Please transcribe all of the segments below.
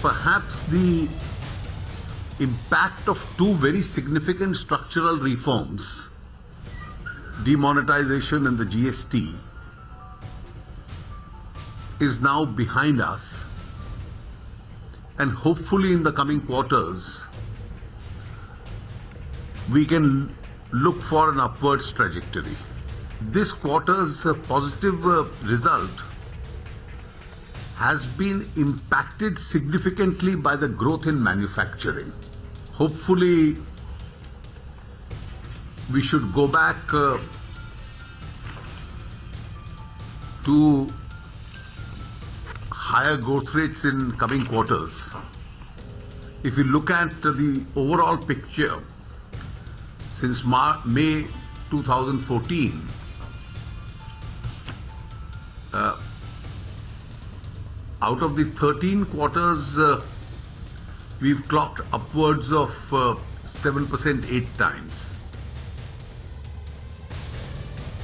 perhaps the impact of two very significant structural reforms, demonetization and the GST, is now behind us, and hopefully in the coming quarters we can look for an upwards trajectory. This quarter's positive result has been impacted significantly by the growth in manufacturing. Hopefully we should go back to higher growth rates in coming quarters. If you look at the overall picture since May 2014, out of the 13 quarters, we've clocked upwards of 7% 8 times.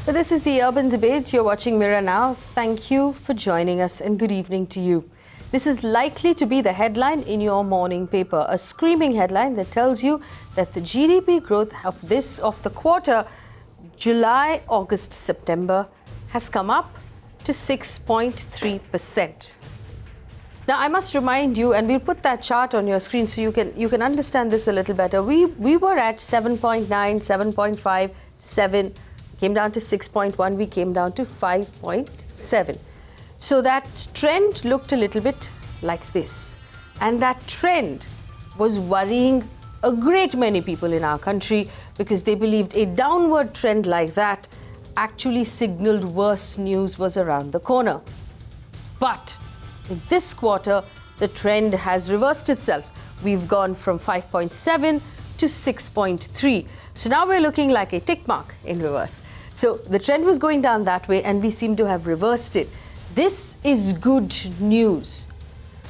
But this is the Urban Debate. You're watching Mirror Now. Thank you for joining us and good evening to you. This is likely to be the headline in your morning paper, a screaming headline that tells you that the GDP growth of the quarter, July, August, September, has come up to 6.3%. Now, I must remind you, and we'll put that chart on your screen so you can understand this a little better. We were at 7.9, 7.5, 7, came down to 6.1, we came down to 5.7. So that trend looked a little bit like this. And that trend was worrying a great many people in our country because they believed a downward trend like that actually signaled worse news was around the corner. But in this quarter, the trend has reversed itself. We've gone from 5.7 to 6.3. So now we're looking like a tick mark in reverse. So the trend was going down that way and we seem to have reversed it. This is good news.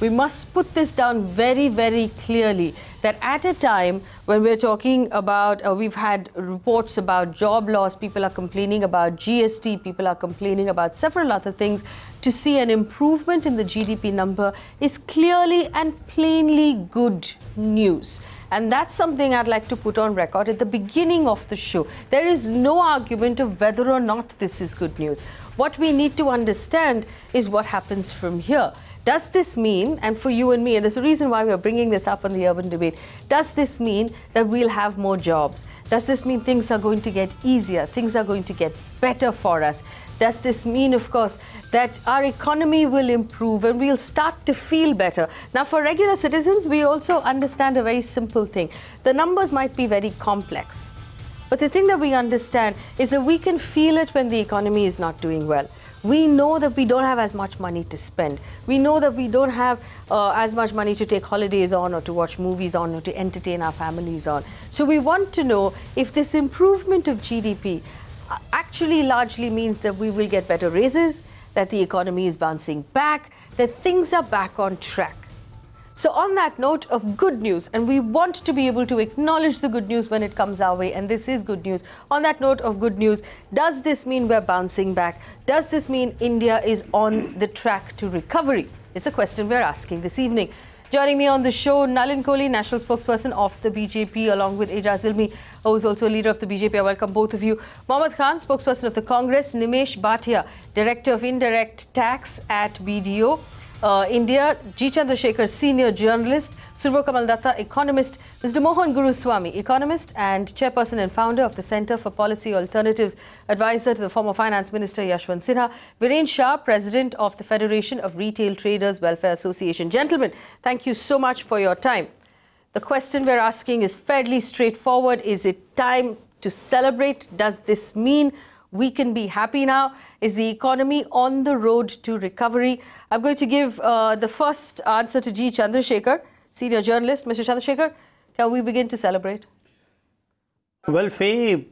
We must put this down very, very clearly that at a time when we're talking about, we've had reports about job loss, people are complaining about GST, people are complaining about several other things, to see an improvement in the GDP number is clearly and plainly good news. And that's something I'd like to put on record at the beginning of the show. There is no argument of whether or not this is good news. What we need to understand is what happens from here. Does this mean, and for you and me, and there's a reason why we're bringing this up on the Urban Debate, does this mean that we'll have more jobs? Does this mean things are going to get easier? Things are going to get better for us? Does this mean, of course, that our economy will improve and we'll start to feel better? Now, for regular citizens, we also understand a very simple thing. The numbers might be very complex, but the thing that we understand is that we can feel it when the economy is not doing well. We know that we don't have as much money to spend. We know that we don't have as much money to take holidays on or to watch movies on or to entertain our families on. So we want to know if this improvement of GDP actually largely means that we will get better raises, that the economy is bouncing back, that things are back on track. So on that note of good news, and we want to be able to acknowledge the good news when it comes our way, and this is good news. On that note of good news, does this mean we're bouncing back? Does this mean India is on the track to recovery? Is the question we're asking this evening. Joining me on the show, Nalin Kohli, national spokesperson of the BJP, along with Ejaz Ilmi, who is also a leader of the BJP. I welcome both of you. Mohammad Khan, spokesperson of the Congress. Nimesh Bhatia, director of indirect tax at BDO. India, G. Chandrasekhar, senior journalist, Survo Kamal Datta, economist, Mr. Mohan Guruswamy, economist and chairperson and founder of the Centre for Policy Alternatives, advisor to the former Finance Minister Yashwant Sinha, Viren Shah, president of the Federation of Retail Traders Welfare Association. Gentlemen, thank you so much for your time. The question we're asking is fairly straightforward. Is it time to celebrate? Does this mean we can be happy now? Is the economy on the road to recovery? I'm going to give the first answer to G. Chandrasekhar, senior journalist. Mr. Chandrasekhar, can we begin to celebrate? Well, Faye,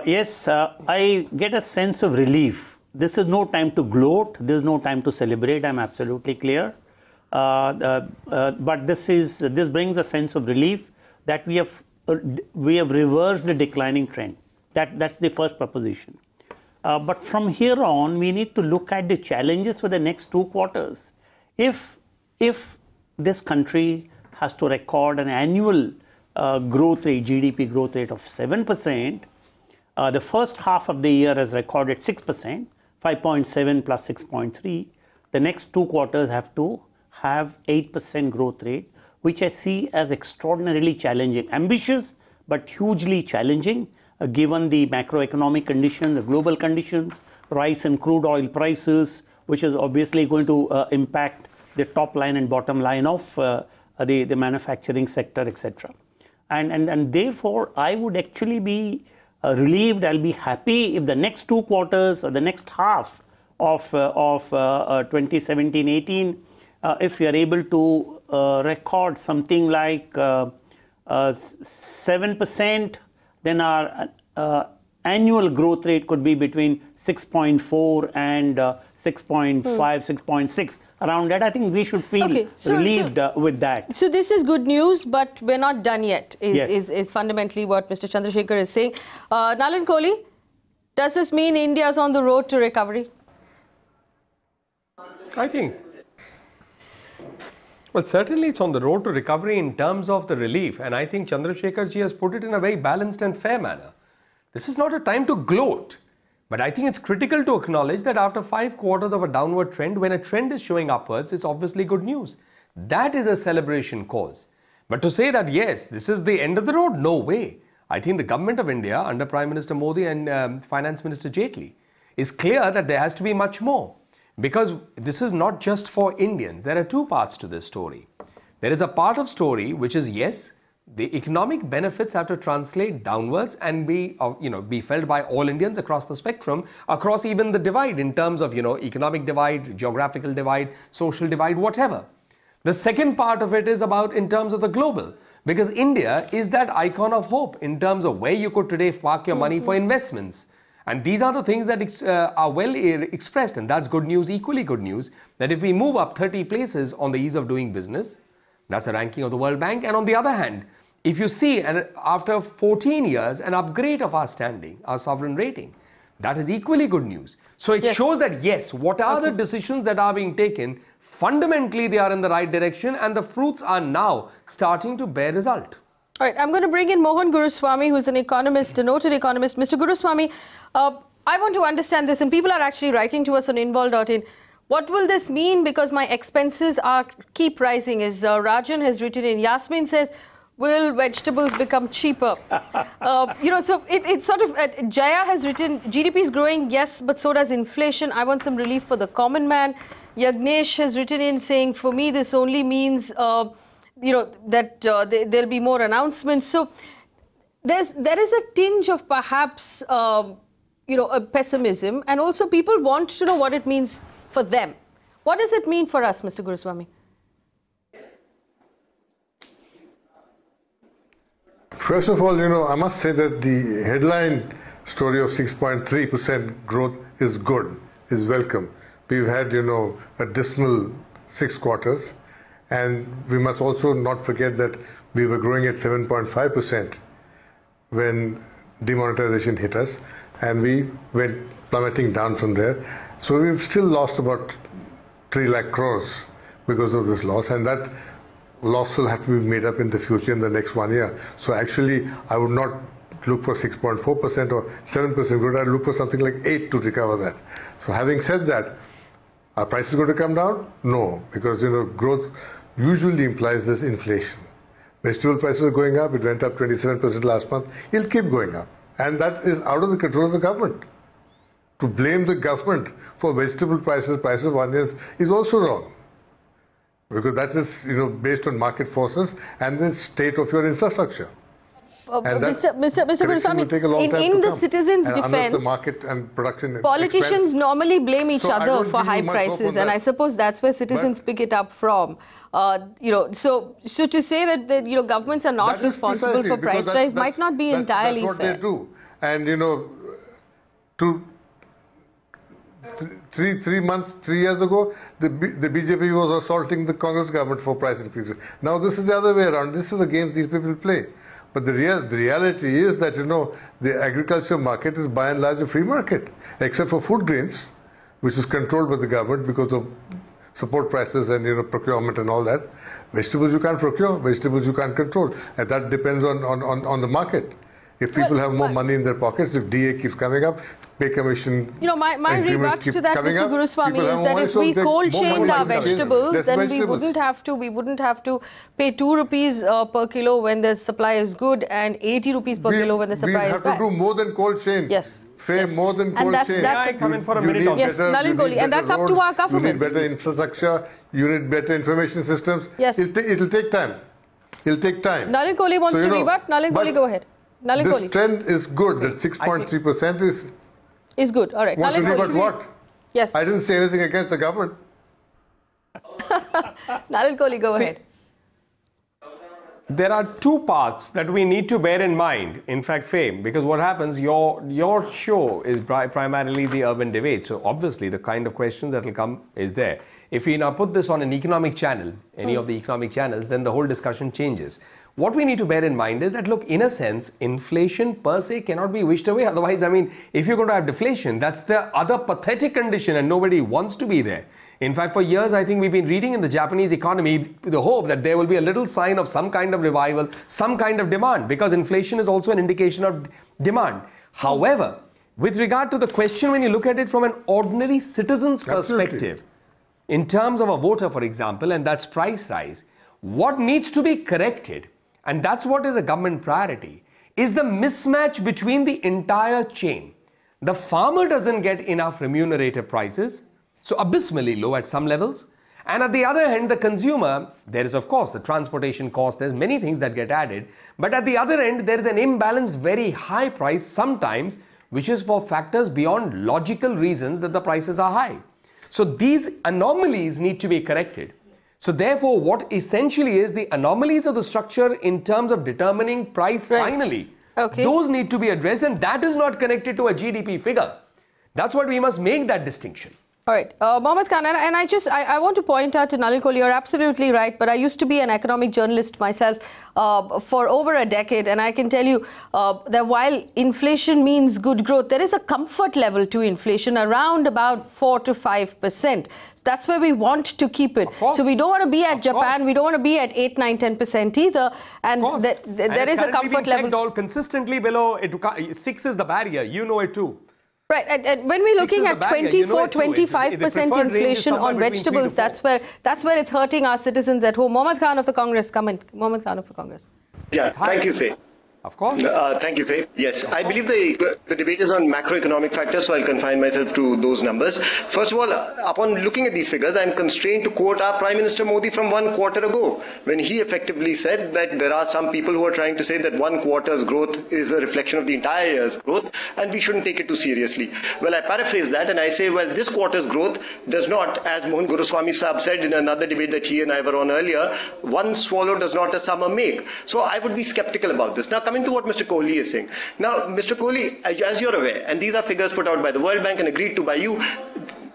yes, I get a sense of relief. This is no time to gloat. This is no time to celebrate. I'm absolutely clear. But this brings a sense of relief that we have reversed the declining trend. That's the first proposition. But from here on, we need to look at the challenges for the next 2 quarters. If this country has to record an annual growth rate, GDP growth rate of 7%. The first half of the year has recorded 6%, 5.7 plus 6.3. The next 2 quarters have to have 8% growth rate, which I see as extraordinarily challenging. Ambitious, but hugely challenging, given the macroeconomic conditions, the global conditions, rise in crude oil prices, which is obviously going to impact the top line and bottom line of the manufacturing sector, etc. And therefore, I would actually be relieved, I'll be happy if the next 2 quarters or the next half of 2017-18, if we are able to record something like 7%, then our annual growth rate could be between 6.4 and 6.5, 6.6. Around that, I think we should feel relieved with that. So this is good news, but we're not done yet, Yes. is fundamentally what Mr. Chandrasekhar is saying. Nalin Kohli, does this mean India is on the road to recovery? I think, well, certainly it's on the road to recovery in terms of the relief. And I think Chandrasekhar ji has put it in a very balanced and fair manner. This is not a time to gloat. But I think it's critical to acknowledge that after 5 quarters of a downward trend, when a trend is showing upwards, it's obviously good news. That is a celebration cause. But to say that, yes, this is the end of the road, no way. I think the government of India, under Prime Minister Modi and Finance Minister Jaitley, is clear that there has to be much more. Because this is not just for Indians. There are 2 parts to this story. There is a part of story which is, yes, the economic benefits have to translate downwards and be felt by all Indians across the spectrum, across even the divide in terms of, economic divide, geographical divide, social divide, whatever. The second part of it is about in terms of the global, because India is that icon of hope in terms of where you could today park your money for investments. And these are the things that are well expressed, and that's good news, equally good news, that if we move up 30 places on the ease of doing business, that's a ranking of the World Bank. And on the other hand, if you see, and after 14 years, an upgrade of our standing, our sovereign rating, that is equally good news. So it shows that, yes, what are the decisions that are being taken, fundamentally they are in the right direction, and the fruits are now starting to bear result. All right, I'm going to bring in Mohan Guruswamy, who's an economist, a noted economist. Mr. Guruswamy, I want to understand this, and people are actually writing to us on invol.in. What will this mean? Because my expenses keep rising. As Rajan has written in, Yasmin says, will vegetables become cheaper? So it's sort of, Jaya has written, GDP is growing, yes, but so does inflation. I want some relief for the common man. Yagnesh has written in saying, for me, this only means, that there'll be more announcements. So there is a tinge of perhaps, a pessimism. And also people want to know what it means for them. What does it mean for us, Mr. Guruswamy? First of all, I must say that the headline story of 6.3% growth is good, is welcome. We've had, a dismal 6 quarters. And we must also not forget that we were growing at 7.5% when demonetization hit us, and we went plummeting down from there. So we've still lost about 3 lakh crores because of this loss, and that loss will have to be made up in the future in the next 1 year. So actually, I would not look for 6.4% or 7% growth. I'd look for something like 8 to recover that. So having said that, are prices going to come down? No, because growth usually implies this inflation. Vegetable prices are going up. It went up 27% last month. It'll keep going up. And that is out of the control of the government. To blame the government for vegetable prices of onions is also wrong. Because that is, based on market forces and the state of your infrastructure. Mr. Guruswamy, in the citizens' defense, the market and production politicians normally blame each other for high prices, and I suppose that's where citizens pick it up from. So to say that governments are not responsible for price rise might not be entirely fair. That's what they do, and 3 years ago, the BJP was assaulting the Congress government for price increases. Now this is the other way around. This is the games these people play. But the reality is that, the agriculture market is by and large a free market, except for food grains, which is controlled by the government because of support prices and procurement and all that. Vegetables you can't procure, vegetables you can't control, and that depends on the market. If people have more money in their pockets, if DA keeps coming up, pay commission. My rebut to that, Mr. Guruswamy, is that if we cold chained our vegetables, then we wouldn't have to pay 2 rupees per kilo when the supply is good and 80 rupees per kilo when the supply is bad. We have to do more than cold chain. Yes. Fair, more than cold chain. I come in for a minute on yes, Nalin Kohli, and that's up to our governments. You need better infrastructure, you need better information systems. Yes. It'll take time. It'll take time. Nalin Kohli wants to rebut. Nalin Kohli, go ahead. Nalin this Kohli. trend is good. That 6.3% is good. All right. Want to rebut what? Yes. I didn't say anything against the government. Nalin Kohli, go ahead. There are two paths that we need to bear in mind, in fact, Faye, because what happens, your show is primarily the urban debate. So obviously the kind of questions that will come is there. If we now put this on an economic channel, any of the economic channels, then the whole discussion changes. What we need to bear in mind is that, look, in a sense, inflation per se cannot be wished away. Otherwise, I mean, if you're going to have deflation, that's the other pathetic condition and nobody wants to be there. In fact, for years, I think we've been reading in the Japanese economy the hope that there will be a little sign of some kind of revival, some kind of demand, because inflation is also an indication of demand. However, with regard to the question, when you look at it from an ordinary citizen's perspective, in terms of a voter, for example, and that's price rise, what needs to be corrected, and that's what is a government priority, is the mismatch between the entire chain. The farmer doesn't get enough remunerative prices, so abysmally low at some levels. And at the other hand, the consumer, there is of course the transportation cost, there's many things that get added. But at the other end, there is an imbalanced, very high price sometimes, which is for factors beyond logical reasons that the prices are high. So these anomalies need to be corrected. So therefore, what essentially is the anomalies of the structure in terms of determining price finally, those need to be addressed, and that is not connected to a GDP figure. That's what we must make that distinction. All right, Mohammad Khan, and I want to point out to Nalin Kohli, you're absolutely right, but I used to be an economic journalist myself for over a decade, and I can tell you that while inflation means good growth, there is a comfort level to inflation around about 4 to 5%. So that's where we want to keep it. So we don't want to be at Japan, we don't want to be at 8, 9, 10% either, and there is a comfort level. All consistently below, 6 is the barrier, you know it too. Right, and when we're looking at 24, 25% inflation on vegetables, that's where it's hurting our citizens at home. Mohammad Khan of the Congress, come in. Mohammad Khan of the Congress. Yeah, thank you, Faye. Of course. Thank you, Faye. Yes, I believe the debate is on macroeconomic factors, so I'll confine myself to those numbers. First of all, upon looking at these figures, I'm constrained to quote our Prime Minister Modi from 1 quarter ago, when he effectively said that there are some people who are trying to say that 1 quarter's growth is a reflection of the entire year's growth, and we shouldn't take it too seriously. Well, I paraphrase that and I say, well, this quarter's growth does not, as Mohan Guruswamy Saab said in another debate that he and I were on earlier, one swallow does not a summer make. So I would be skeptical about this. Now, coming to what Mr. Kohli is saying. Now, Mr. Kohli, as you're aware, and these are figures put out by the World Bank and agreed to by you,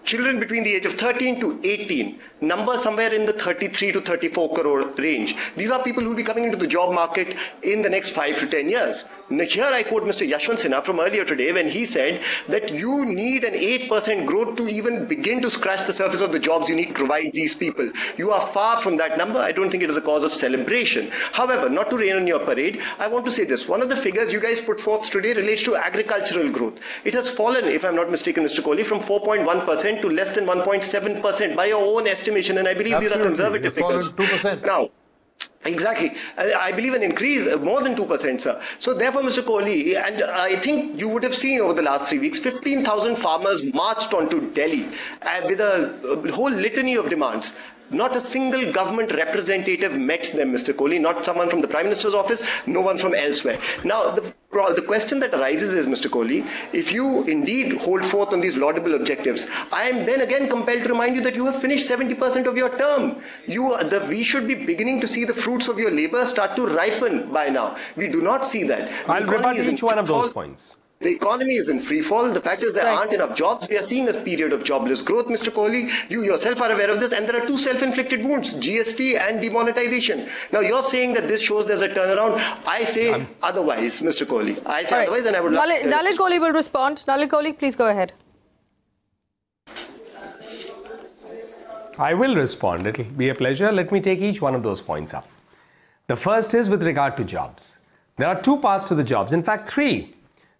children between the age of 13 to 18, number somewhere in the 33 to 34 crore range. These are people who will be coming into the job market in the next 5 to 10 years. Now, here I quote Mr. Yashwant Sinha from earlier today when he said that you need an 8% growth to even begin to scratch the surface of the jobs you need to provide these people. You are far from that number. I don't think it is a cause of celebration. However, not to rain on your parade, I want to say this. One of the figures you guys put forth today relates to agricultural growth. It has fallen, if I'm not mistaken, Mr. Kohli, from 4.1% to less than 1.7% by your own estimation, and I believe these are conservative figures. 2%. Now, exactly. I believe an increase more than 2%, sir. So therefore, Mr. Kohli, and I think you would have seen over the last 3 weeks, 15,000 farmers marched onto Delhi with a whole litany of demands. Not a single government representative met them, Mr. Kohli, not someone from the Prime Minister's office, no one from elsewhere. Now, the question that arises is, Mr. Kohli, if you indeed hold forth on these laudable objectives, I am then again compelled to remind you that you have finished 70% of your term. We should be beginning to see the fruits of your labor start to ripen by now. We do not see that. I'll rebut each one of those points. The economy is in free fall. The fact is there aren't enough jobs. We are seeing a period of jobless growth, Mr. Kohli. You yourself are aware of this, and there are two self-inflicted wounds, GST and demonetization. Now, you're saying that this shows there's a turnaround. I say otherwise, Mr. Kohli. I say otherwise, and I would like Nalin Kohli will respond. Nalin Kohli, please go ahead. I will respond. It'll be a pleasure. Let me take each one of those points up. The first is with regard to jobs. There are two parts to the jobs. In fact, three.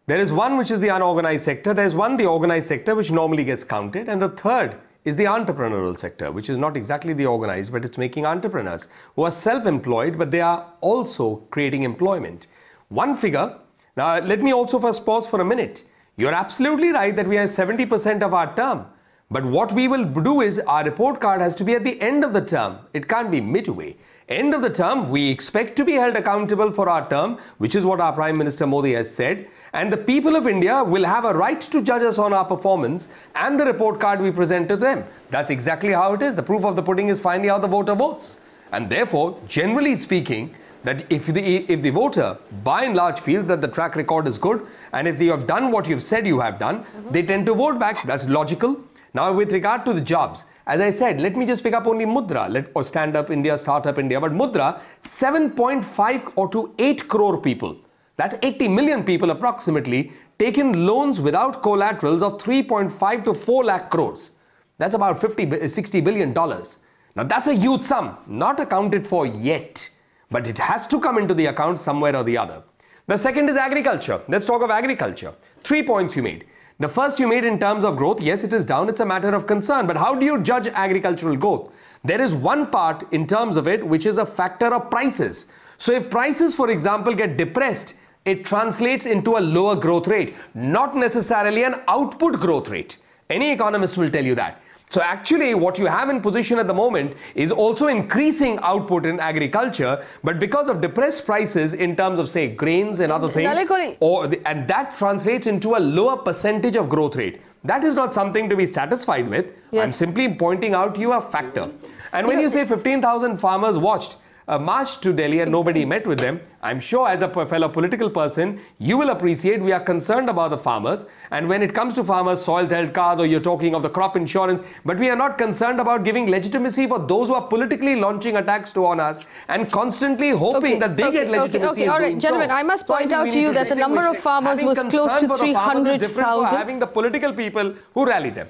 There is one which is the unorganized sector. There's one, the organized sector, which normally gets counted. And the third is the entrepreneurial sector, which is not exactly the organized, but it's making entrepreneurs who are self-employed, but they are also creating employment. One figure. Now, let me also first pause for a minute. You're absolutely right that we are 70% of our term. But what we will do is our report card has to be at the end of the term. It can't be midway. End of the term, we expect to be held accountable for our term, which is what our Prime Minister Modi has said. And the people of India will have a right to judge us on our performance and the report card we present to them. That's exactly how it is. The proof of the pudding is finally how the voter votes. And therefore, generally speaking, that if the voter by and large feels that the track record is good and if you have done what you've said you have done, they tend to vote back. That's logical. Now, with regard to the jobs, as I said, let me just pick up only Mudra or Stand Up India, Startup India. But Mudra, 7.5 or to 8 crore people, that's 80 million people approximately, taken loans without collaterals of 3.5 to 4 lakh crores. That's about $60 billion. Now, that's a huge sum, not accounted for yet, but it has to come into the account somewhere or the other. The second is agriculture. Let's talk of agriculture. 3 points you made. The first you made in terms of growth, yes, it is down. It's a matter of concern. But how do you judge agricultural growth? There is one part in terms of it, which is a factor of prices. So if prices, for example, get depressed, it translates into a lower growth rate, not necessarily an output growth rate. Any economist will tell you that. So actually what you have in position at the moment is also increasing output in agriculture, but because of depressed prices in terms of say grains and other things, and that translates into a lower percentage of growth rate. That is not something to be satisfied with. Yes. I'm simply pointing out you a factor. And when you say 15,000 farmers watched a march to Delhi and nobody met with them, I'm sure as a fellow political person, you will appreciate we are concerned about the farmers. And when it comes to farmers, soil health card, or you're talking of the crop insurance, but we are not concerned about giving legitimacy for those who are politically launching attacks on us and constantly hoping that they get legitimacy. All right, gentlemen, I must point out to you that the number of farmers was close to 300,000. Having the political people who rally them.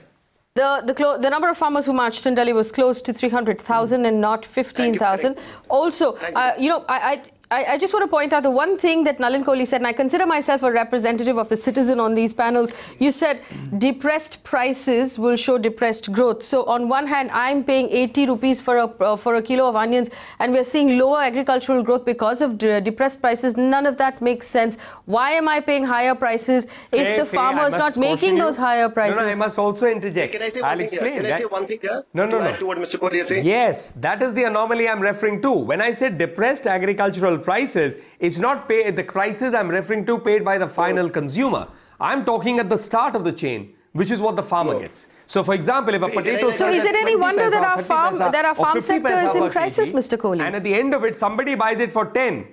The number of farmers who marched in Delhi was close to 300,000 and not 15,000. Also, I just want to point out the one thing that Nalin Kohli said, and I consider myself a representative of the citizen on these panels. You said depressed prices will show depressed growth. So on one hand, I'm paying 80 rupees for a kilo of onions, and we're seeing lower agricultural growth because of depressed prices. None of that makes sense. Why am I paying higher prices if the farmer is not making those higher prices? No, I must also interject. Can I say one thing here? Can I say one thing here? No. To what Mr. Kohli is saying? Yes, that is the anomaly I'm referring to. When I said depressed agricultural prices, it's not the prices I'm referring to paid by the final consumer. I'm talking at the start of the chain, which is what the farmer gets. So, for example, if a potato... So, is it any wonder that our farm sector is in crisis, Mr. Kohli? And at the end of it, somebody buys it for 10.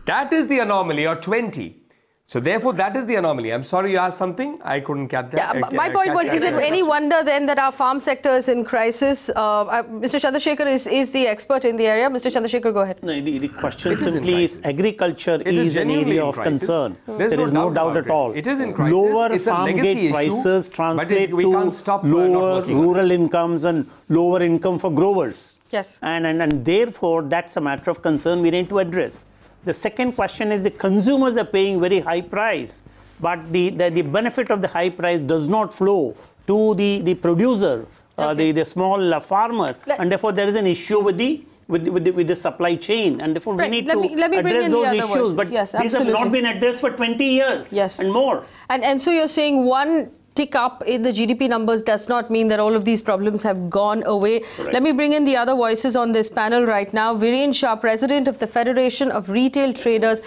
That is the anomaly, or 20. So therefore, that is the anomaly. I'm sorry you asked something. I couldn't catch that. Yeah, my point was, is it any wonder then that our farm sector is in crisis? Mr. Chandrasekhar is the expert in the area. Mr. Chandrasekhar, go ahead. No, the question simply is agriculture is an area of concern. There is no doubt at all. It is in crisis. Lower farm gate prices translate to lower rural incomes and lower income for growers. Yes. And therefore, that's a matter of concern we need to address. The second question is the consumers are paying very high price, but the benefit of the high price does not flow to the producer, the small farmer, and therefore there is an issue with the supply chain, and therefore we need to address those issues. But these have not been addressed for 20 years and more. And so you're saying one tick up in the GDP numbers does not mean that all of these problems have gone away. Correct. Let me bring in the other voices on this panel right now. Viren Shah, President of the Federation of Retail Traders.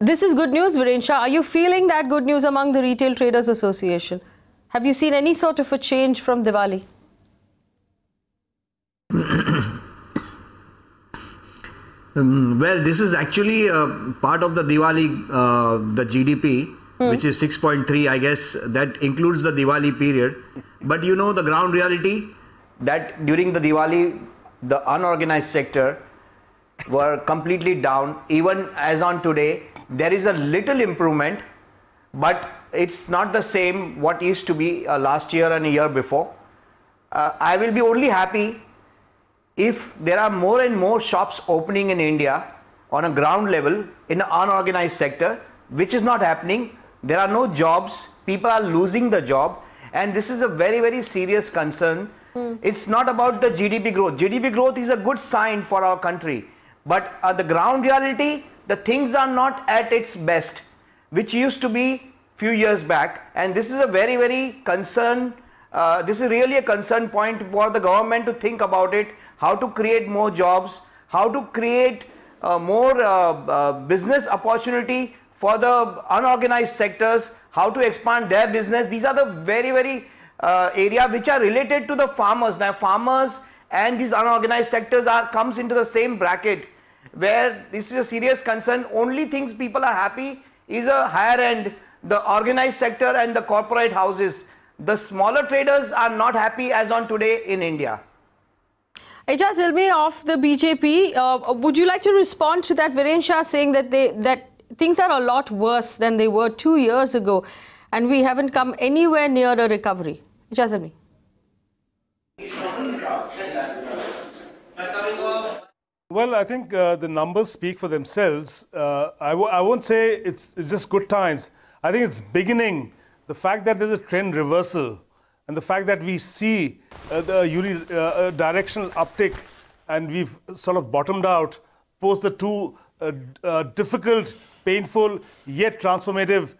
This is good news, Viren Shah. Are you feeling that good news among the Retail Traders Association? Have you seen any sort of a change from Diwali? Well, this is actually part of the Diwali, the GDP. Which is 6.3, I guess, that includes the Diwali period. But you know the ground reality that during the Diwali, the unorganized sector were completely down. Even as on today, there is a little improvement, but it's not the same what used to be last year and a year before. I will be only happy if there are more and more shops opening in India on a ground level in an unorganized sector, which is not happening. There are no jobs, people are losing the job, and this is a very, very serious concern. It's not about the GDP growth. GDP growth is a good sign for our country, but the ground reality, the things are not at its best, which used to be few years back, and this is a very, very concern. This is really a concern point for the government to think about it, how to create more jobs, how to create more business opportunity for the unorganized sectors, how to expand their business. These are the very, very area which are related to the farmers. Now farmers and these unorganized sectors comes into the same bracket, where this is a serious concern. Only things people are happy is a higher end, the organized sector and the corporate houses. The smaller traders are not happy as on today in India. Ijaz Ilmi of the BJP, would you like to respond to that? Viren Shah saying that things are a lot worse than they were 2 years ago and we haven't come anywhere near a recovery. Ijaz Ilmi. Well, I think the numbers speak for themselves. I won't say it's just good times. I think it's beginning. The fact that there's a trend reversal and the fact that we see the directional uptick and we've sort of bottomed out post the two difficult, painful, yet transformative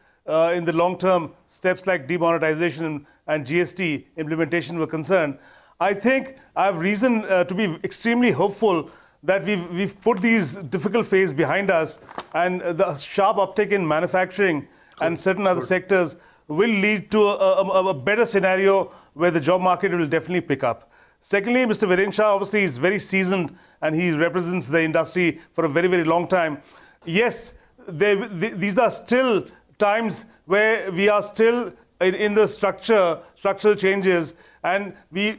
in the long term steps like demonetization and GST implementation were concerned. I think I have reason to be extremely hopeful that we've put these difficult phases behind us, and the sharp uptick in manufacturing and certain other sectors will lead to a better scenario where the job market will definitely pick up. Secondly, Mr. Viren Shah obviously is very seasoned and he represents the industry for a very, very long time. Yes, these are still times where we are still in the structural changes, and we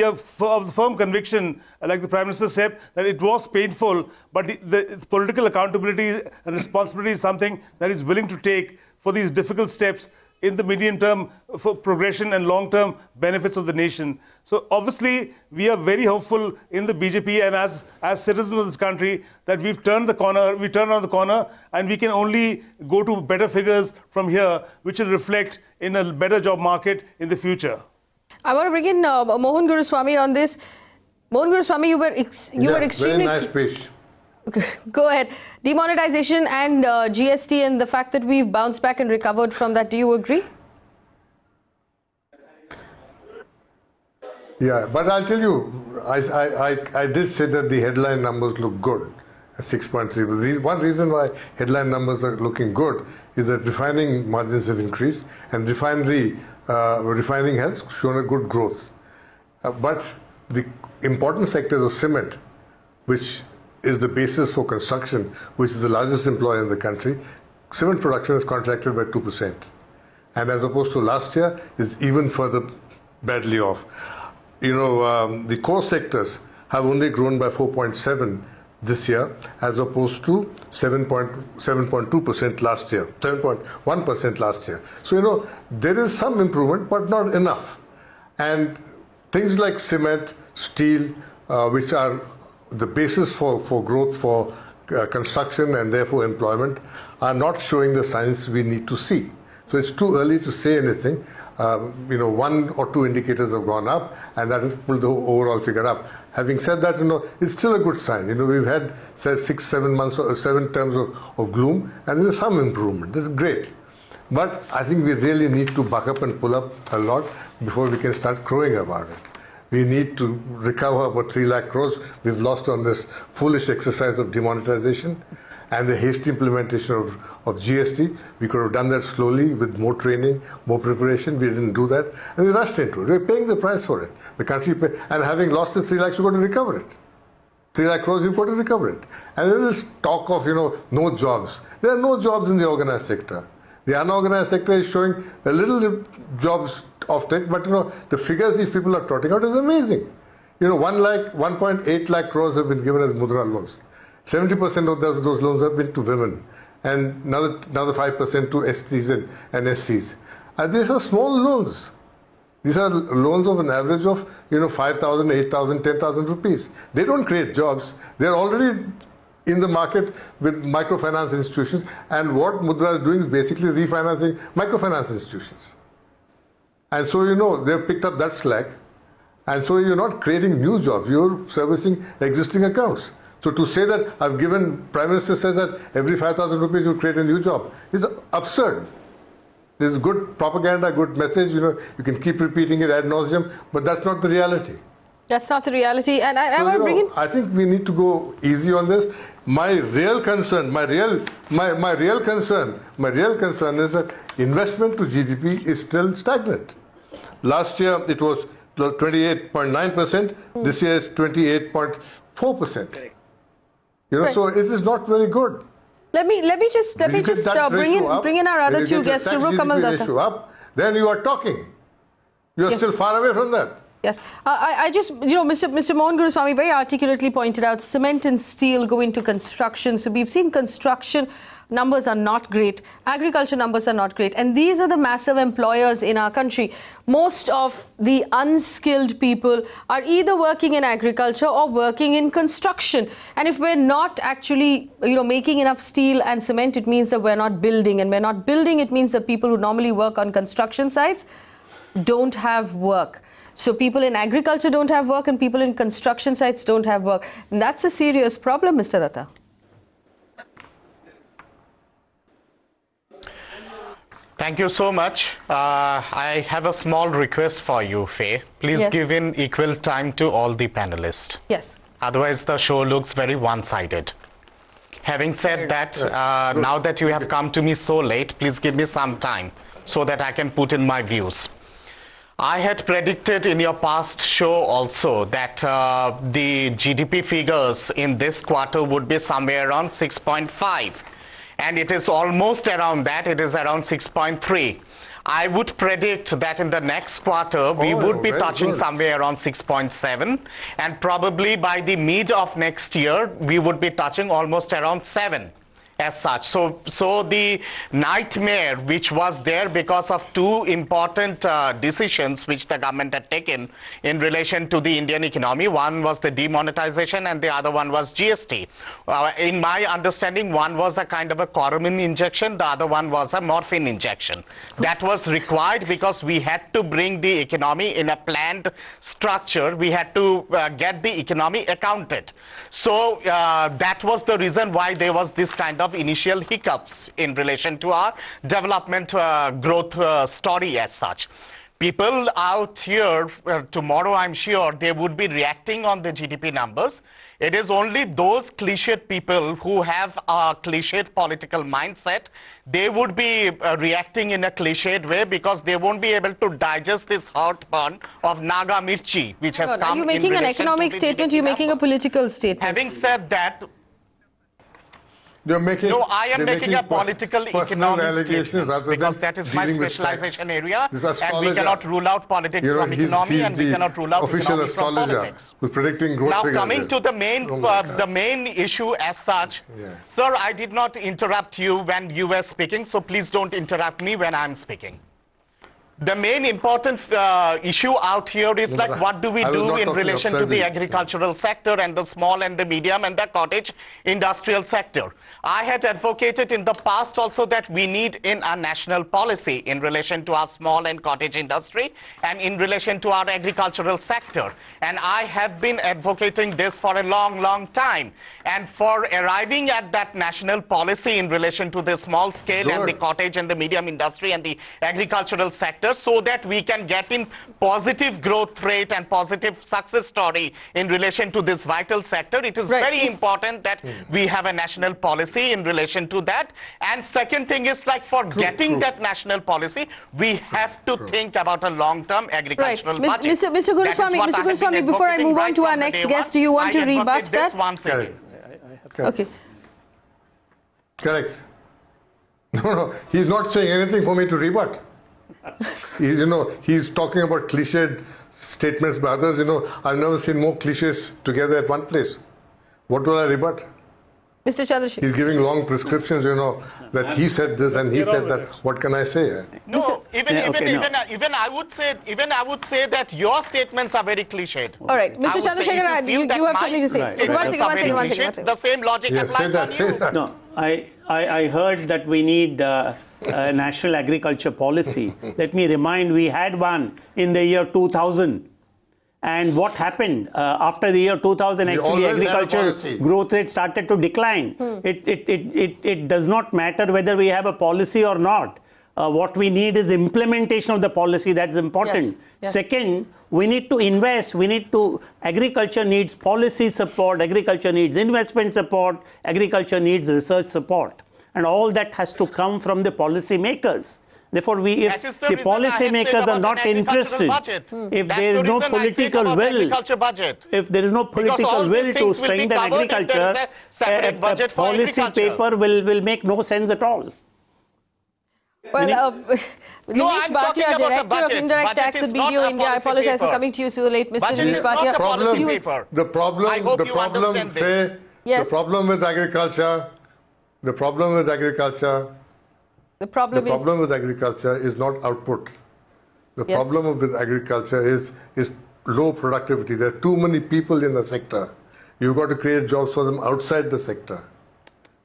have of the firm conviction, like the Prime Minister said, that it was painful, but the political accountability and responsibility is something that is willing to take for these difficult steps in the medium term for progression and long-term benefits of the nation. So obviously, we are very hopeful in the BJP and as citizens of this country that we've turned the corner, we turned around the corner, and we can only go to better figures from here, which will reflect in a better job market in the future. I want to bring in Mohan Guruswamy on this. Mohan Guruswamy, you were extremely... Very nice speech. Go ahead. Demonetization and GST and the fact that we've bounced back and recovered from that, do you agree? Yeah, but I'll tell you, I did say that the headline numbers look good at 6.3. One reason why headline numbers are looking good is that refining margins have increased and refining has shown a good growth. But the important sectors of cement, which is the basis for construction, which is the largest employer in the country, cement production is contracted by 2%. And as opposed to last year, is even further badly off. You know, the core sectors have only grown by 4.7 this year, as opposed to 7.2% last year, 7.1% last year. So, you know, there is some improvement, but not enough. And things like cement, steel, which are the basis for growth for construction and therefore employment, are not showing the signs we need to see. So it's too early to say anything. You know, 1 or 2 indicators have gone up, and that has pulled the overall figure up. Having said that, you know, it's still a good sign. You know, we've had 6-7 months or 7 terms of gloom, and there's some improvement. This is great. But I think we really need to buck up and pull up a lot before we can start crowing about it. We need to recover about 3 lakh crores. We've lost on this foolish exercise of demonetization and the hasty implementation of GST. We could have done that slowly with more training, more preparation. We didn't do that, and we rushed into it. We're paying the price for it. The country and having lost the 3 lakhs, we've got to recover it. 3 lakh crores, you've got to recover it. And there is talk of, you know, no jobs. There are no jobs in the organized sector. The unorganized sector is showing a little jobs of tech, but you know, the figures these people are trotting out is amazing. You know, 1.8 lakh crores have been given as mudra loans. 70% of those loans have been to women, and another 5% to STs and SCs. And these are small loans. These are loans of an average of 5,000, 8,000, 10,000 rupees. They don't create jobs. They're already in the market with microfinance institutions, and what Mudra is doing is basically refinancing microfinance institutions. And so they've picked up that slack, and so you're not creating new jobs, you're servicing existing accounts. So to say that I've given, Prime Minister says that every 5,000 rupees you create a new job is absurd. There's good propaganda, good message, you can keep repeating it ad nauseum, but that's not the reality. That's not the reality. And I think we need to go easy on this. My real concern is that investment to GDP is still stagnant. Last year it was 28.9%. This year is 28.4%. So it is not very good. Let me just bring in our other two guests, Suru Kamal Datta. Then you are talking. You are still far away from that. Yes. I just, Mr. Mohan Guruswamy very articulately pointed out cement and steel go into construction. So we've seen construction numbers are not great. Agriculture numbers are not great. And these are the massive employers in our country. Most of the unskilled people are either working in agriculture or working in construction. And if we're not actually, making enough steel and cement, it means that we're not building. And we're not building, it means that people who normally work on construction sites don't have work. So people in agriculture don't have work and people in construction sites don't have work. And that's a serious problem, Mr. Datta. Thank you so much. I have a small request for you, Faye. Please give in equal time to all the panelists. Yes. Otherwise, the show looks very one-sided. Having said that, now that you have come to me so late, please give me some time so that I can put in my views. I had predicted in your past show also that the GDP figures in this quarter would be somewhere around 6.5. And it is almost around that. It is around 6.3. I would predict that in the next quarter, we would be touching somewhere around 6.7. And probably by the mid of next year, we would be touching almost around 7. As such. So the nightmare which was there because of two important decisions which the government had taken in relation to the Indian economy. One was the demonetization and the other one was GST. In my understanding, one was a kind of a chloramine injection, the other one was a morphine injection. That was required because we had to bring the economy in a planned structure. We had to get the economy accounted. So that was the reason why there was this kind of initial hiccups in relation to our development growth story as such. People out here, tomorrow I'm sure they would be reacting on the GDP numbers. It is only those cliched people who have a cliched political mindset, they would be reacting in a cliched way because they won't be able to digest this heartburn of Naga Mirchi, which has come. Are you making an economic statement? You're making a political statement. Having said that, I am making a political economic statement because that is my specialization area, and we cannot rule out politics from economy, and we cannot rule out economy from politics. Predicting growth now, coming to the main issue as such, sir, I did not interrupt you when you were speaking, so please don't interrupt me when I'm speaking. The main important issue out here is like what do we do in relation to the agricultural sector and the small and the medium and the cottage industrial sector. I had advocated in the past also that we need in a national policy in relation to our small and cottage industry and in relation to our agricultural sector. And I have been advocating this for a long time. And for arriving at that national policy in relation to the small scale and the cottage and the medium industry and the agricultural sector so that we can get in positive growth rate and positive success story in relation to this vital sector, it is very important that we have a national policy in relation to that. And second thing is like for getting that national policy, we have to think about a long-term agricultural budget. Mr. Guruswamy, before I move on to our next guest, do you want to rebut that? Okay. Correct. No, he's not saying anything for me to rebut. He's talking about cliched statements by others. I've never seen more cliches together at one place. What will I rebut? Mr. Chandrasekhar. He's giving long prescriptions, that he said this and he said that. What can I say? No, even I would say that your statements are very cliched. All right, Mr. Chandrasekhar, you have something to say. Right. One second. The same logic applies on you. No, I heard that we need a national agriculture policy. Let me remind, we had one in the year 2000. And what happened after the year 2000? Actually, agriculture growth rate started to decline. It does not matter whether we have a policy or not. What we need is implementation of the policy. That's important. Yes. Yes. Second, we need to invest. Agriculture needs policy support. Agriculture needs investment support. Agriculture needs research support. And all that has to come from the policy makers. Therefore, if the policy makers are not interested, if there is no political will, if there is no political will to strengthen agriculture, a policy paper will make no sense at all. Well, Nimesh Bhatia, Director of Indirect Tax at BDO India, I apologize for coming to you so late, Mr. Nimesh Bhatia. The problem with agriculture is not output. The problem with agriculture is low productivity. There are too many people in the sector. You've got to create jobs for them outside the sector,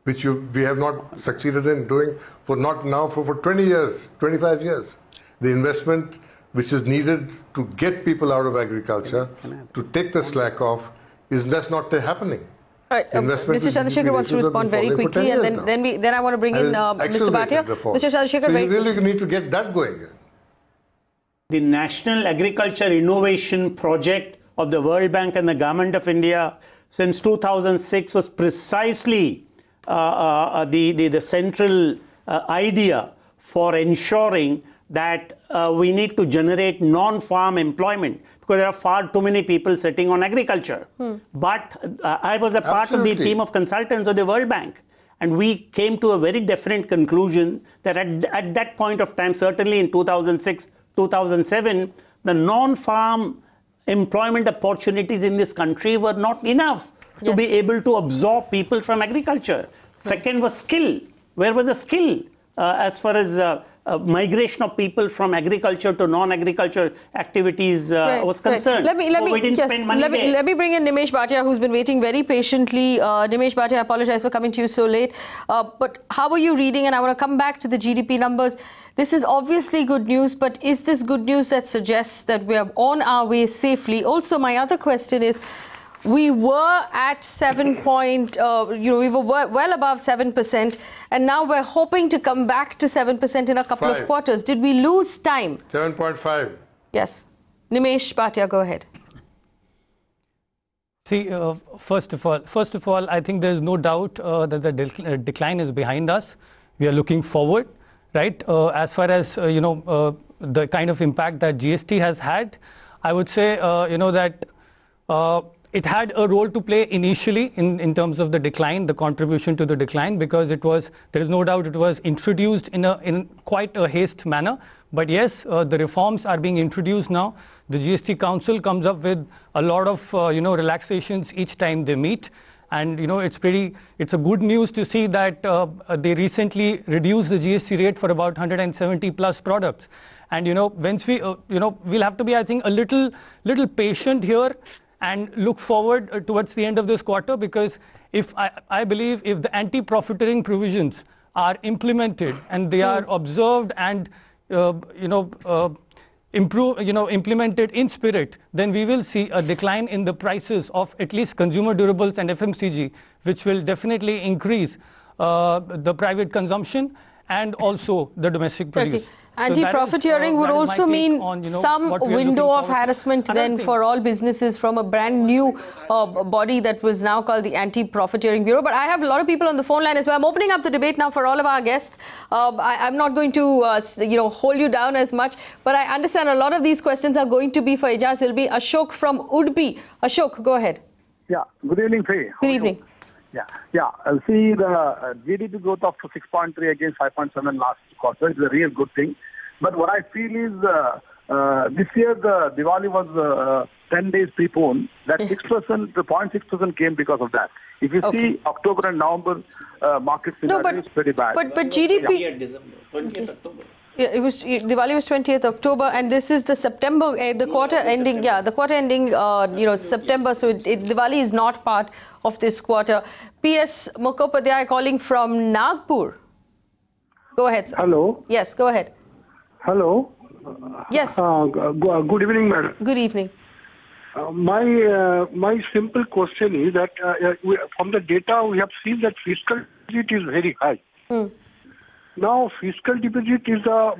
which we have not succeeded in doing for 20 years, 25 years. The investment which is needed to get people out of agriculture, to take the slack off, is just not happening. All right, Mr. Chandrasekhar wants to respond very quickly, and then I want to bring in Mr. Bhatia. Mr. Chandrasekhar, so you really need to get that going. The National Agriculture Innovation Project of the World Bank and the Government of India since 2006 was precisely the central idea for ensuring that we need to generate non-farm employment, because there are far too many people sitting on agriculture. But I was a part of the team of consultants of the World Bank, and we came to a very definite conclusion that at that point of time, certainly in 2006, 2007, the non-farm employment opportunities in this country were not enough to be able to absorb people from agriculture. Second was skill. Where was the skill as far as migration of people from agriculture to non-agriculture activities was concerned? Let me bring in Nimesh Bhatia, who's been waiting very patiently. Nimesh Bhatia, I apologize for coming to you so late. But how are you reading? And I want to come back to the GDP numbers. This is obviously good news, but is this good news that suggests that we are on our way safely? Also, my other question is, we were at we were well above 7%, and now we're hoping to come back to 7% in a couple of quarters. Did we lose time? 7.5. Yes. Nimesh Bhatia, go ahead. See, first of all, I think there's no doubt that the decline is behind us. We are looking forward, right? As far as, the kind of impact that GST has had, I would say, that it had a role to play initially in terms of the decline, the contribution to the decline, because there is no doubt it was introduced in quite a haste manner. But yes, the reforms are being introduced now. The GST Council comes up with a lot of relaxations each time they meet, and it's a good news to see that they recently reduced the GST rate for about 170 plus products. And once we'll have to be, I think, a little patient here and look forward towards the end of this quarter, because I believe if the anti-profiteering provisions are implemented and they are observed and implemented in spirit, then we will see a decline in the prices of at least consumer durables and FMCG, which will definitely increase the private consumption and also the domestic produce. Okay. Anti-profiteering would also mean some window of harassment then for all businesses from a brand new body that was now called the Anti-Profiteering Bureau. But I have a lot of people on the phone line as well. I'm opening up the debate now for all of our guests. I'm not going to hold you down as much, but I understand a lot of these questions are going to be for Ijaz. It'll be Ashok from Udbi. Ashok, go ahead. Yeah. Good evening, Faye. Good evening. Yeah. I'll see the GDP growth of 6.3 against 5.7 last quarter is a real good thing. But what I feel is This year the Diwali was 10 days preponed. That 6%, the 0.6% came because of that. If you see October and November market scenario is pretty bad. But GDP. Yeah, December, 20th October. Yeah, Diwali was 20th October, and this is the September, the quarter ending. Yeah, the quarter ending, September. So Diwali is not part of this quarter. P.S. Mukhopadhyay calling from Nagpur. Go ahead, sir. Hello. Yes, go ahead. Hello. Yes. Good evening, madam. Good evening. My simple question is that from the data we have seen that fiscal deficit is very high. Now, fiscal deficit is a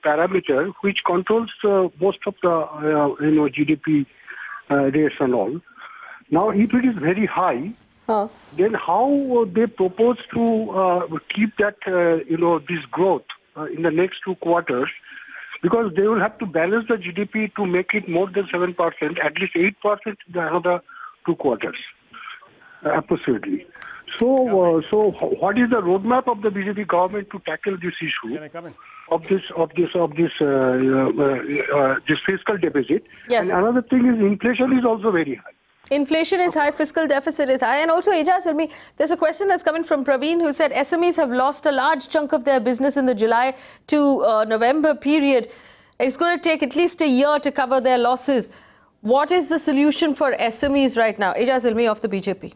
parameter which controls most of the GDP rates and all. Now, if it is very high, then how they propose to keep that this growth in the next 2 quarters? Because they will have to balance the GDP to make it more than 7%, at least 8% in the another 2 quarters, approximately. So what is the roadmap of the BJP government to tackle this issue? Can I come in? Of this fiscal deficit? Yes. And another thing is inflation is also very high. Inflation is high, fiscal deficit is high. And also, Ijaz, tell me, there's a question that's coming from Praveen who said SMEs have lost a large chunk of their business in the July to November period. It's going to take at least a year to cover their losses. What is the solution for SMEs right now? Ijaz Ilmi of the BJP.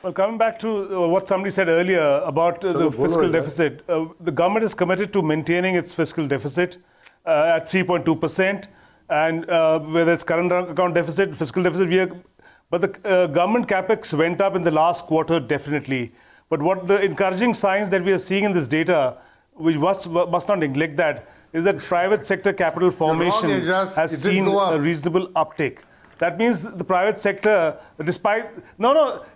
Well, coming back to what somebody said earlier about the fiscal deficit, the government is committed to maintaining its fiscal deficit at 3.2%, and whether it's current account deficit, fiscal deficit, but the government capex went up in the last quarter definitely. But what the encouraging signs that we are seeing in this data, we must not neglect that, is that private sector capital formation has seen a reasonable uptake. That means the private sector, despite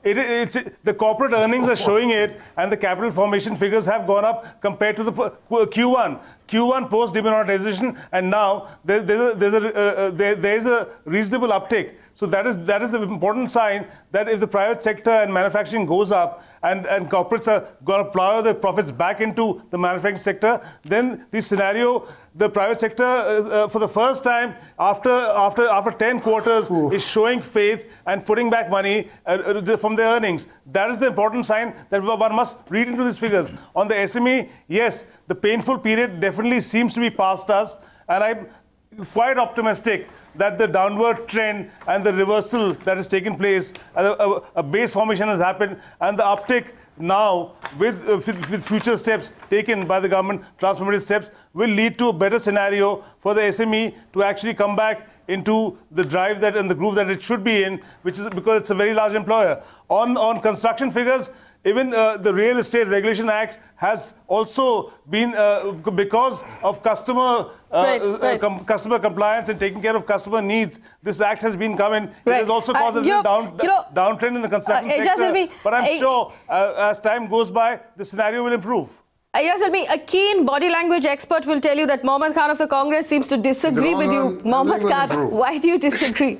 it's the corporate earnings are showing it, and the capital formation figures have gone up compared to the Q1 post demonetization, and now there is a reasonable uptake. So that is an important sign that if the private sector and manufacturing goes up, and corporates are going to plow their profits back into the manufacturing sector, then the scenario, the private sector for the first time after 10 quarters is showing faith and putting back money from their earnings. That is the important sign that one must read into these figures. On the SME, yes, the painful period definitely seems to be past us, and I'm quite optimistic that the downward trend and the reversal that has taken place, a base formation has happened, and the uptick now with future steps taken by the government, transformative steps, will lead to a better scenario for the SME to actually come back into the drive that and the groove that it should be in, which is because it's a very large employer. On construction figures, even the Real Estate Regulation Act has also been, because of customer compliance and taking care of customer needs, this act has been coming. It has also caused a downtrend in the construction sector. But I'm sure as time goes by, the scenario will improve. Yes, a keen body language expert will tell you that Mohammad Khan of the Congress seems to disagree with you. Mohammad Khan, why do you disagree?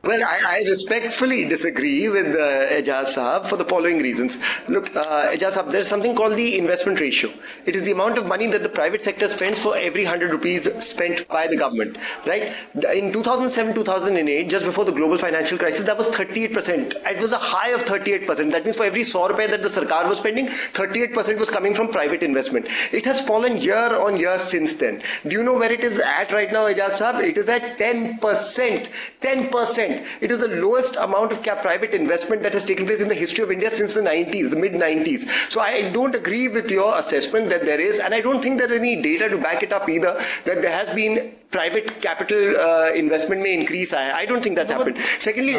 Well, I respectfully disagree with Ijaz Sahab for the following reasons. Look, Ijaz Sahab, there's something called the investment ratio. It is the amount of money that the private sector spends for every 100 rupees spent by the government, right? In 2007-2008, just before the global financial crisis, that was 38%. It was a high of 38%. That means for every 100 rupees that the Sarkar was spending, 38% was coming from private investment. It has fallen year on year since then. Do you know where it is at right now, Ijaz Sahab? It is at 10%. 10%. It is the lowest amount of private investment that has taken place in the history of India since the 90s, the mid-90s. So I don't agree with your assessment that there is, and I don't think there's any data to back it up either, that there has been private capital investment may increase. I don't think that's happened. Secondly,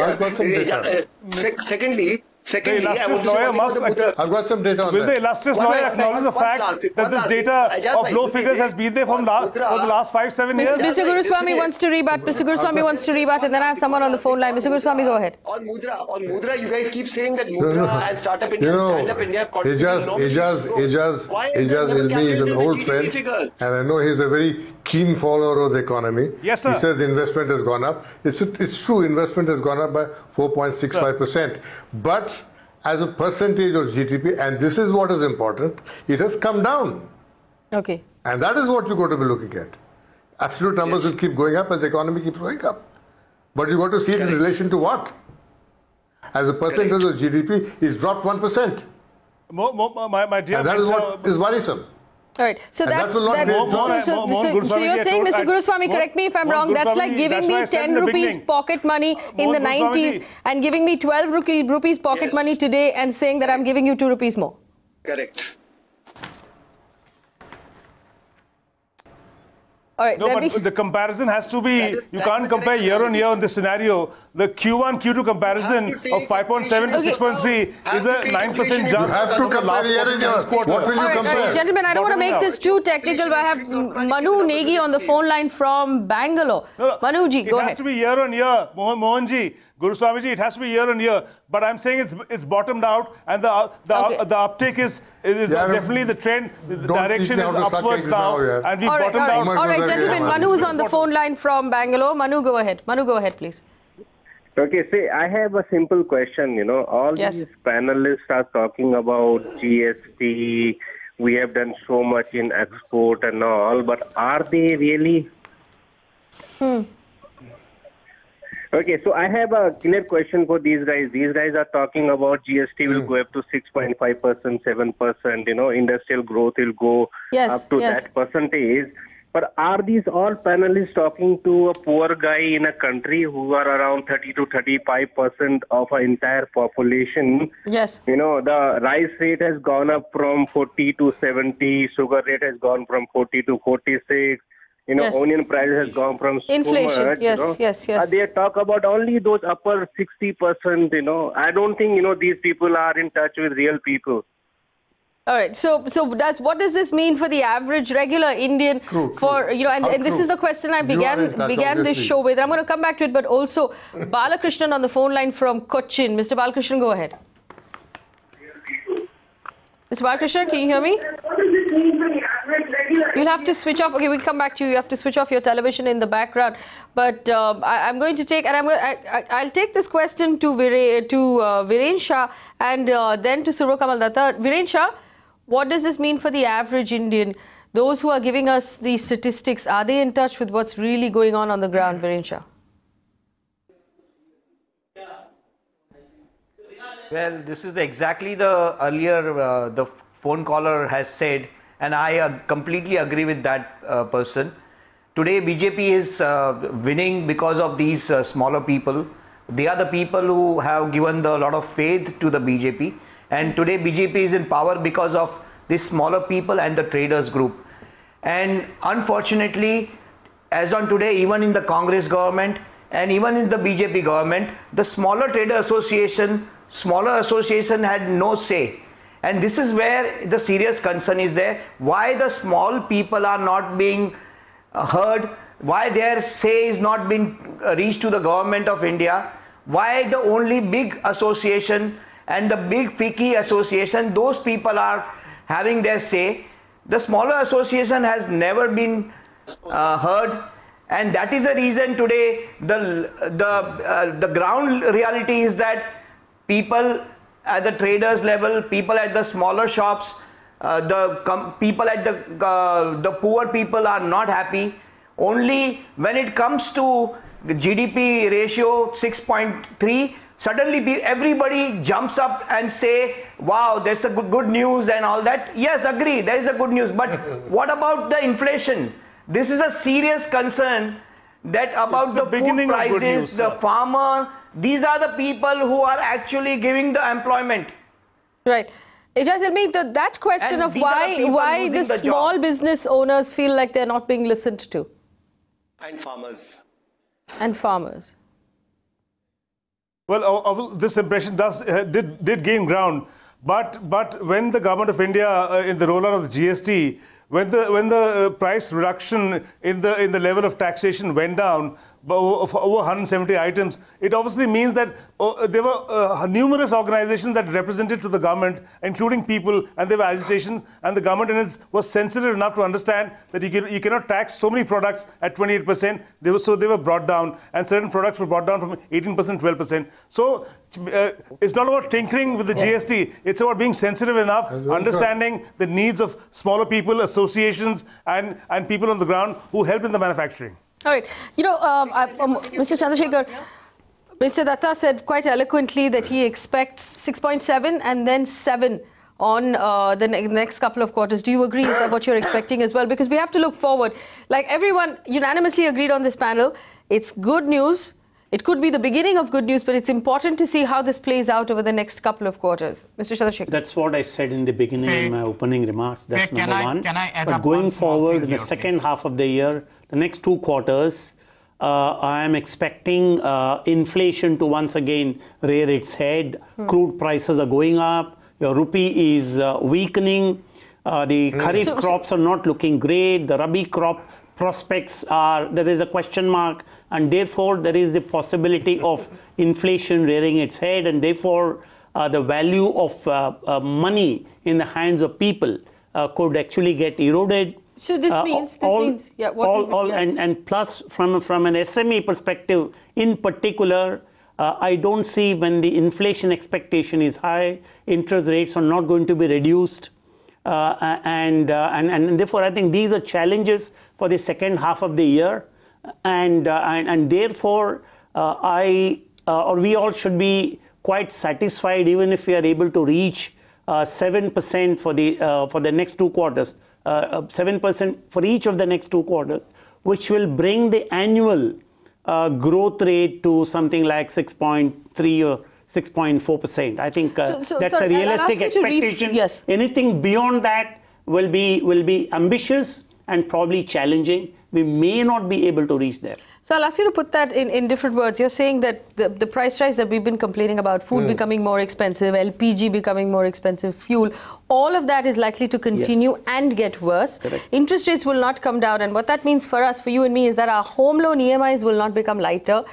Secondly, I've got some data on will the illustrious lawyer acknowledge the fact that this data of low figures has been there for the last 5-7 years? Mr. Guruswamy wants to rebut. Mr. Guruswamy wants to rebut, and then I have someone on the phone line. Mr. Guruswamy, go ahead. On Mudra, you guys keep saying that Mudra and Startup India and Stand Up India. Ijaz Ilmi is an old friend, and I know he's a very keen follower of the economy. Yes, sir. He says investment has gone up. It's true, investment has gone up by 4.65%. But as a percentage of GDP, and this is what is important, it has come down. Okay. And that is what you've got to be looking at. Absolute numbers will keep going up as the economy keeps going up. But you've got to see it in relation to what? As a percentage of GDP, it's dropped 1%. My dear and that is what is worrisome. All right. So and that's that will not so you're saying, Mr. Guruswamy, correct me if I'm wrong, that's like giving me 10 rupees pocket money in the 90s and giving me 12 rupees pocket money today and saying that I'm giving you 2 rupees more. Correct. All right, no, but the comparison has to be, you can't compare year on year in this scenario. The Q1, Q2 comparison of 5.7 to 6.3 is a 9% jump. You have to compare year on year. What will you compare? Gentlemen, I don't want to make this too technical, but I have Manu Negi on the phone line from Bangalore. Manuji, go ahead. It has to be year on year, Mohanji. Guruswamiji, it has to be year on year, but I'm saying it's bottomed out, and the uptake is definitely the trend. The direction is upwards now, and we bottomed out. All right, gentlemen. Manu is on the phone line from Bangalore. Manu, go ahead. Manu, go ahead, please. Okay, see, I have a simple question. You know, all these panelists are talking about GST. We have done so much in export and all, but are they really? Okay, so I have a clear question for these guys. These guys are talking about GST will go up to 6.5%, 7%, you know, industrial growth will go up to that percentage. But are these all panelists talking to a poor guy in a country who are around 30 to 35% of our entire population? Yes. You know, the rice rate has gone up from 40 to 70, sugar rate has gone from 40 to 46. You know, onion price has gone from inflation. So much, Yes. They talk about only those upper 60%, you know. I don't think, you know, these people are in touch with real people. All right. So what does this mean for the average regular Indian? You know, and this is the question I began this show with. I'm going to come back to it, but also Balakrishnan on the phone line from Cochin. Mr. Balakrishnan, go ahead. Mr. Balakrishnan, can you hear me? You'll have to switch off. Okay, we'll come back to you. You have to switch off your television in the background. But I'm going to take, and I'll take this question to Viren Shah and then to Survo Kamal Datta. Viren Shah, what does this mean for the average Indian? Those who are giving us these statistics, are they in touch with what's really going on the ground, Viren Shah? Well, this is exactly the earlier the phone caller has said, and I completely agree with that person. Today, BJP is winning because of these smaller people. They are the people who have given a lot of faith to the BJP. And today, BJP is in power because of these smaller people and the traders group. And unfortunately, as on today, even in the Congress government and even in the BJP government, the smaller trader association had no say. And this is where the serious concern is there. Why the small people are not being heard, why their say is not being reached to the government of India, why the only big association and the big FICCI association, those people are having their say. The smaller association has never been heard, and that is the reason today the ground reality is that people at the traders level, people at the smaller shops, people at the poor people are not happy. Only when it comes to the GDP ratio 6.3, suddenly everybody jumps up and say, wow, there's a good news and all that. Yes, agree, there is a good news. But what about the inflation? This is a serious concern that about the food prices, the farmer. These are the people who are actually giving the employment. Right. Ijaz, I mean, that question of why the small business owners feel like they're not being listened to. And farmers. And farmers. Well, this impression did gain ground. But when the government of India, in the rollout of the GST, when the price reduction in the level of taxation went down, over 170 items, it obviously means that there were numerous organizations that represented to the government, including people, and there were agitations, and the government was sensitive enough to understand that you cannot tax so many products at 28%. So they were brought down, and certain products were brought down from 18% to 12%. So it's not about tinkering with the GST. It's about being sensitive enough, understanding the needs of smaller people, associations, and people on the ground who help in the manufacturing. All right. Mr. Chandrasekhar, Mr. Datta said quite eloquently that he expects 6.7 and then 7 on the next couple of quarters. Do you agree? Is that what you're expecting as well? Because we have to look forward. Like everyone unanimously agreed on this panel, it's good news. It could be the beginning of good news, but it's important to see how this plays out over the next couple of quarters. Mr. Chandrasekhar. That's what I said in the beginning in my opening remarks. That's number one. But going forward in the second half of the year, the next 2 quarters, I am expecting inflation to once again rear its head. Crude prices are going up. Your rupee is weakening. The Kharif crops are not looking great. The Rabi crop prospects there is a question mark, and therefore there is the possibility of inflation rearing its head, and therefore the value of money in the hands of people could actually get eroded. So this means, and plus from an SME perspective in particular, I don't see, when the inflation expectation is high, interest rates are not going to be reduced. And therefore, I think these are challenges for the second half of the year, and therefore, we all should be quite satisfied, even if we are able to reach 7% for the next 2 quarters, 7% for each of the next 2 quarters, which will bring the annual growth rate to something like 6.3 or 6.4%. I think that's a realistic expectation. Yes. Anything beyond that will be ambitious and probably challenging. We may not be able to reach there. So I'll ask you to put that in different words. You're saying that the price rise that we've been complaining about, food becoming more expensive, LPG becoming more expensive, fuel, all of that is likely to continue and get worse. Correct. Interest rates will not come down, and what that means for us, for you and me, is that our home loan EMIs will not become lighter.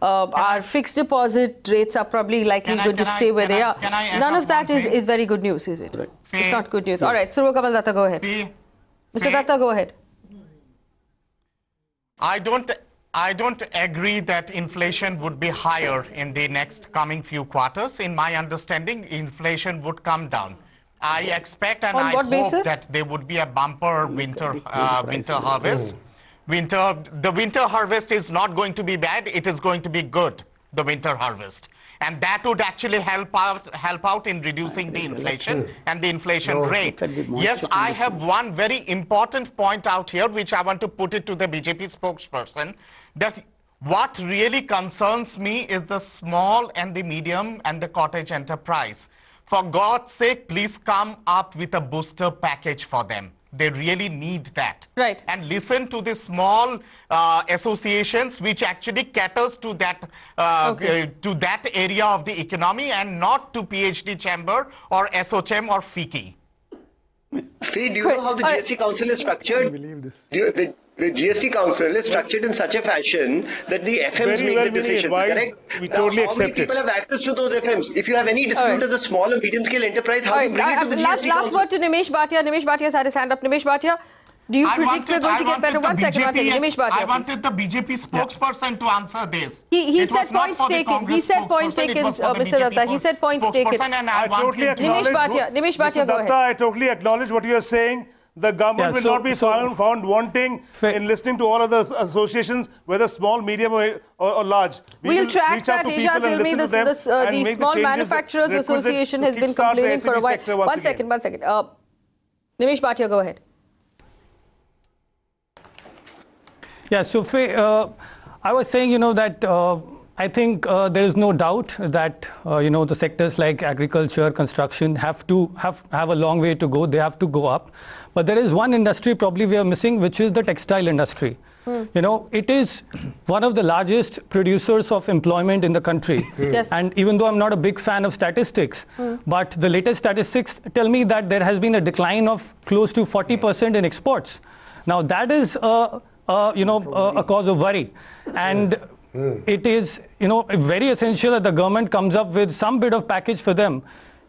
Our fixed deposit rates are probably likely going to stay where they are. None of that is very good news, is it? Correct. It's not good news. All right, Surva Kamal Datta, go ahead. Mr. Datta, go ahead. I don't agree that inflation would be higher in the next coming few quarters. In my understanding, inflation would come down. I expect and I hope that there would be a bumper winter harvest. The winter harvest is not going to be bad. It is going to be good, the winter harvest. And that would actually help out in reducing the inflation and the inflation rate. Yes, I have one very important point out here, which I want to put it to the BJP spokesperson, that what really concerns me is the small and the medium and the cottage enterprise. For God's sake, please come up with a booster package for them. They really need that. Right. And listen to the small associations which actually caters to that area of the economy, and not to PhD chamber or SOCHM or FICCI. Faye, do you know how the GST Council is structured? The GST Council is structured in such a fashion that the FMs make the decisions, correct? We totally how many people have access to those FMs? If you have any dispute as a small or medium scale enterprise, how do you bring it to the GST Council? Last word to Nimesh Bhatia. Nimesh Bhatia had his hand up. Nimesh Bhatia, do you predict we're going to get better? One second. Nimesh Bhatia, I wanted the BJP spokesperson to answer this. He said point taken. He said point taken, Mr. Datta. He said point taken. Nimesh Bhatia, go ahead. I totally acknowledge what you are saying. The government will not be found wanting in listening to all of the associations, whether small, medium or large. We'll track that. Ejaz Ilmi, the Small Manufacturers Association has been complaining for a while. One second. Nimesh Bhatia, go ahead. Yeah, so Faye, I was saying, that I think there is no doubt that, the sectors like agriculture, construction have a long way to go. They have to go up. But there is one industry probably we are missing, which is the textile industry. It is one of the largest producers of employment in the country. Yes. And even though I'm not a big fan of statistics, but the latest statistics tell me that there has been a decline of close to 40% in exports. Now that is a cause of worry. And it is, very essential that the government comes up with some bit of package for them,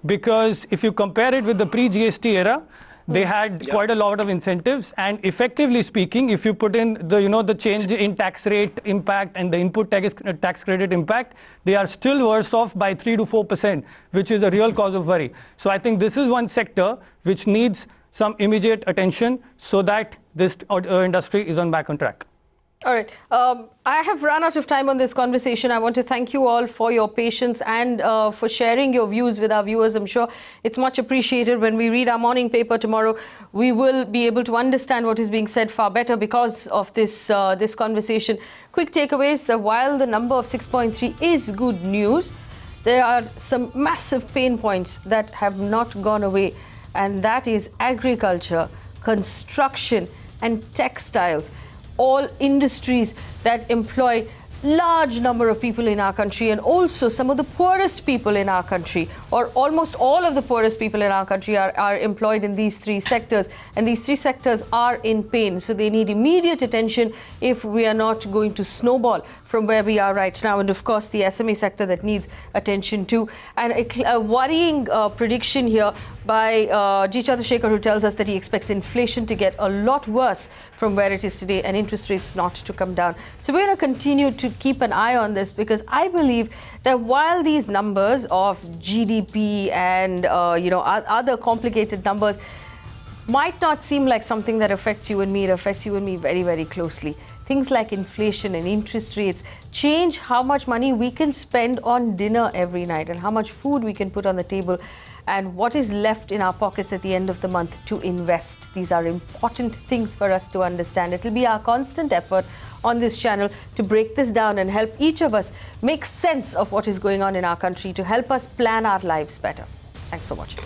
because if you compare it with the pre-GST era, they had quite a lot of incentives, and effectively speaking, if you put in the change in tax rate impact and the input tax credit impact, they are still worse off by 3 to 4%, which is a real cause of worry. So I think this is one sector which needs some immediate attention so that this industry is back on track. All right. I have run out of time on this conversation. I want to thank you all for your patience and for sharing your views with our viewers. I'm sure it's much appreciated. When we read our morning paper tomorrow, we will be able to understand what is being said far better because of this this conversation. Quick takeaways: that while the number of 6.3 is good news, there are some massive pain points that have not gone away, and that is agriculture, construction, and textiles. All industries that employ large number of people in our country, and also some of the poorest people in our country, or almost all of the poorest people in our country are employed in these three sectors, and these three sectors are in pain. So they need immediate attention if we are not going to snowball from where we are right now. And of course the SME sector that needs attention too. And a worrying prediction here by G. Chandrasekhar, who tells us that he expects inflation to get a lot worse from where it is today and interest rates not to come down. So we're going to continue to keep an eye on this, because I believe that while these numbers of GDP and other complicated numbers might not seem like something that affects you and me, it affects you and me very, very closely. Things like inflation and interest rates change how much money we can spend on dinner every night and how much food we can put on the table and what is left in our pockets at the end of the month to invest. These are important things for us to understand. It will be our constant effort on this channel to break this down and help each of us make sense of what is going on in our country, to help us plan our lives better. Thanks for watching.